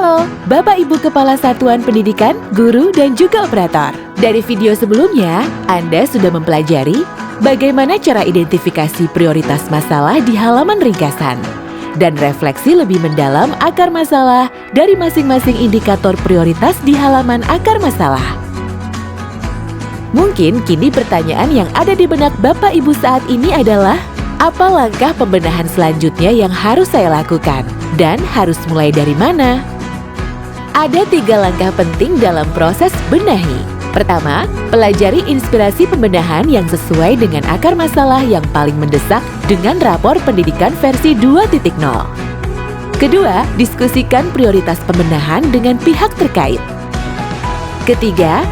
Halo, Bapak Ibu Kepala Satuan Pendidikan, Guru, dan juga Operator. Dari video sebelumnya, Anda sudah mempelajari bagaimana cara identifikasi prioritas masalah di halaman ringkasan dan refleksi lebih mendalam akar masalah dari masing-masing indikator prioritas di halaman akar masalah. Mungkin kini pertanyaan yang ada di benak Bapak Ibu saat ini adalah, apa langkah pembenahan selanjutnya yang harus saya lakukan? Dan harus mulai dari mana? Ada 3 langkah penting dalam proses benahi. Pertama, pelajari inspirasi pembenahan yang sesuai dengan akar masalah yang paling mendesak dengan rapor pendidikan versi 2.0. Kedua, diskusikan prioritas pembenahan dengan pihak terkait. Ketiga,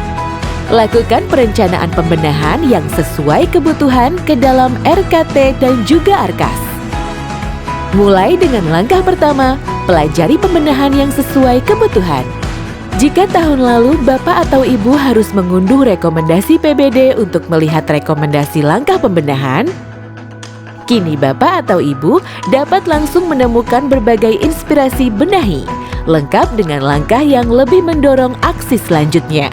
lakukan perencanaan pembenahan yang sesuai kebutuhan ke dalam RKT dan juga ARKAS. Mulai dengan langkah pertama, pelajari pembenahan yang sesuai kebutuhan. Jika tahun lalu Bapak atau Ibu harus mengunduh rekomendasi PBD untuk melihat rekomendasi langkah pembenahan, kini Bapak atau Ibu dapat langsung menemukan berbagai inspirasi benahi, lengkap dengan langkah yang lebih mendorong aksi selanjutnya.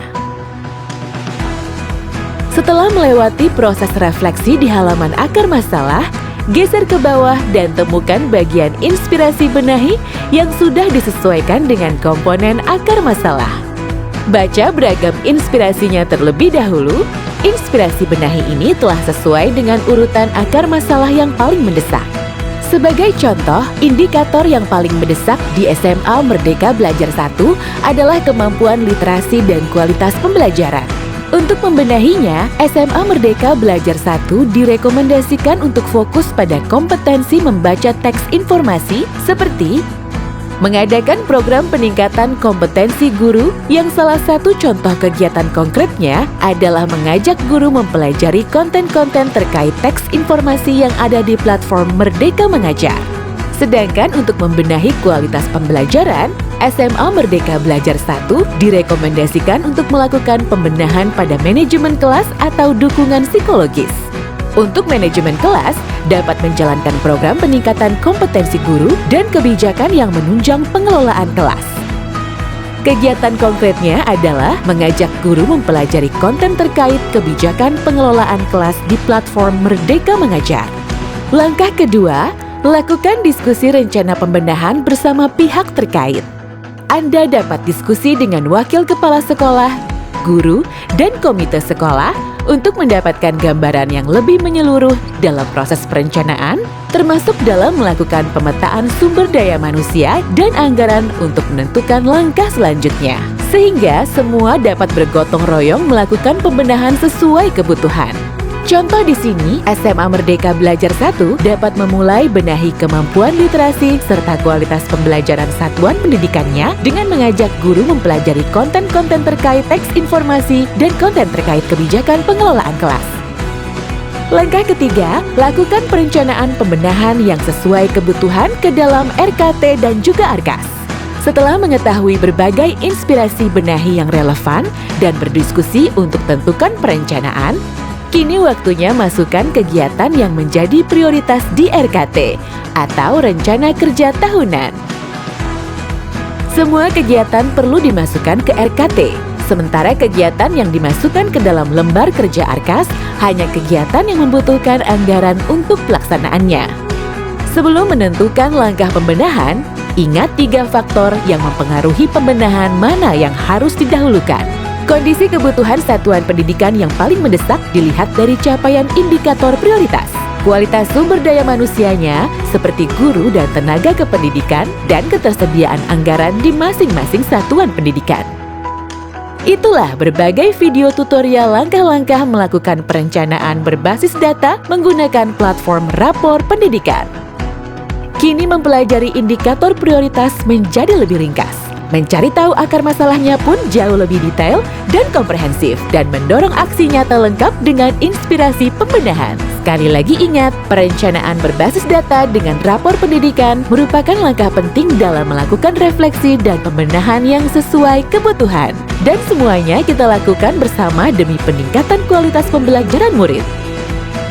Setelah melewati proses refleksi di halaman akar masalah, geser ke bawah dan temukan bagian inspirasi benahi yang sudah disesuaikan dengan komponen akar masalah. Baca beragam inspirasinya terlebih dahulu. Inspirasi benahi ini telah sesuai dengan urutan akar masalah yang paling mendesak. Sebagai contoh, indikator yang paling mendesak di SMA Merdeka Belajar 1 adalah kemampuan literasi dan kualitas pembelajaran. Untuk membenahinya, SMA Merdeka Belajar 1 direkomendasikan untuk fokus pada kompetensi membaca teks informasi seperti mengadakan program peningkatan kompetensi guru yang salah satu contoh kegiatan konkretnya adalah mengajak guru mempelajari konten-konten terkait teks informasi yang ada di platform Merdeka Mengajar. Sedangkan untuk membenahi kualitas pembelajaran, SMA Merdeka Belajar 1 direkomendasikan untuk melakukan pembenahan pada manajemen kelas atau dukungan psikologis. Untuk manajemen kelas, dapat menjalankan program peningkatan kompetensi guru dan kebijakan yang menunjang pengelolaan kelas. Kegiatan konkretnya adalah mengajak guru mempelajari konten terkait kebijakan pengelolaan kelas di platform Merdeka Mengajar. Langkah kedua, lakukan diskusi rencana pembenahan bersama pihak terkait. Anda dapat diskusi dengan wakil kepala sekolah, guru, dan komite sekolah untuk mendapatkan gambaran yang lebih menyeluruh dalam proses perencanaan, termasuk dalam melakukan pemetaan sumber daya manusia dan anggaran untuk menentukan langkah selanjutnya. Sehingga semua dapat bergotong royong melakukan pembenahan sesuai kebutuhan. Contoh di sini, SMA Merdeka Belajar 1 dapat memulai benahi kemampuan literasi serta kualitas pembelajaran satuan pendidikannya dengan mengajak guru mempelajari konten-konten terkait teks informasi dan konten terkait kebijakan pengelolaan kelas. Langkah ketiga, lakukan perencanaan pembenahan yang sesuai kebutuhan ke dalam RKT dan juga ARKAS. Setelah mengetahui berbagai inspirasi benahi yang relevan dan berdiskusi untuk tentukan perencanaan, kini waktunya masukkan kegiatan yang menjadi prioritas di RKT atau Rencana Kerja Tahunan. Semua kegiatan perlu dimasukkan ke RKT, sementara kegiatan yang dimasukkan ke dalam lembar kerja ARKAS hanya kegiatan yang membutuhkan anggaran untuk pelaksanaannya. Sebelum menentukan langkah pembenahan, ingat 3 faktor yang mempengaruhi pembenahan mana yang harus didahulukan. Kondisi kebutuhan satuan pendidikan yang paling mendesak dilihat dari capaian indikator prioritas. Kualitas sumber daya manusianya seperti guru dan tenaga kependidikan dan ketersediaan anggaran di masing-masing satuan pendidikan. Itulah berbagai video tutorial langkah-langkah melakukan perencanaan berbasis data menggunakan platform rapor pendidikan. Kini mempelajari indikator prioritas menjadi lebih ringkas. Mencari tahu akar masalahnya pun jauh lebih detail dan komprehensif dan mendorong aksi nyata lengkap dengan inspirasi pembenahan. Sekali lagi ingat, perencanaan berbasis data dengan rapor pendidikan merupakan langkah penting dalam melakukan refleksi dan pembenahan yang sesuai kebutuhan. Dan semuanya kita lakukan bersama demi peningkatan kualitas pembelajaran murid.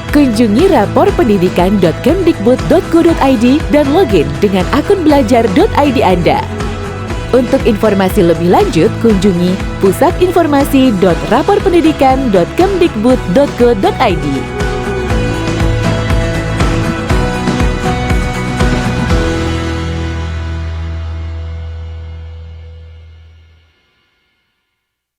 Kunjungi raporpendidikan.kemdikbud.go.id dan login dengan akun belajar.id Anda. Untuk informasi lebih lanjut, kunjungi pusatinformasi.raporpendidikan.kemdikbud.go.id.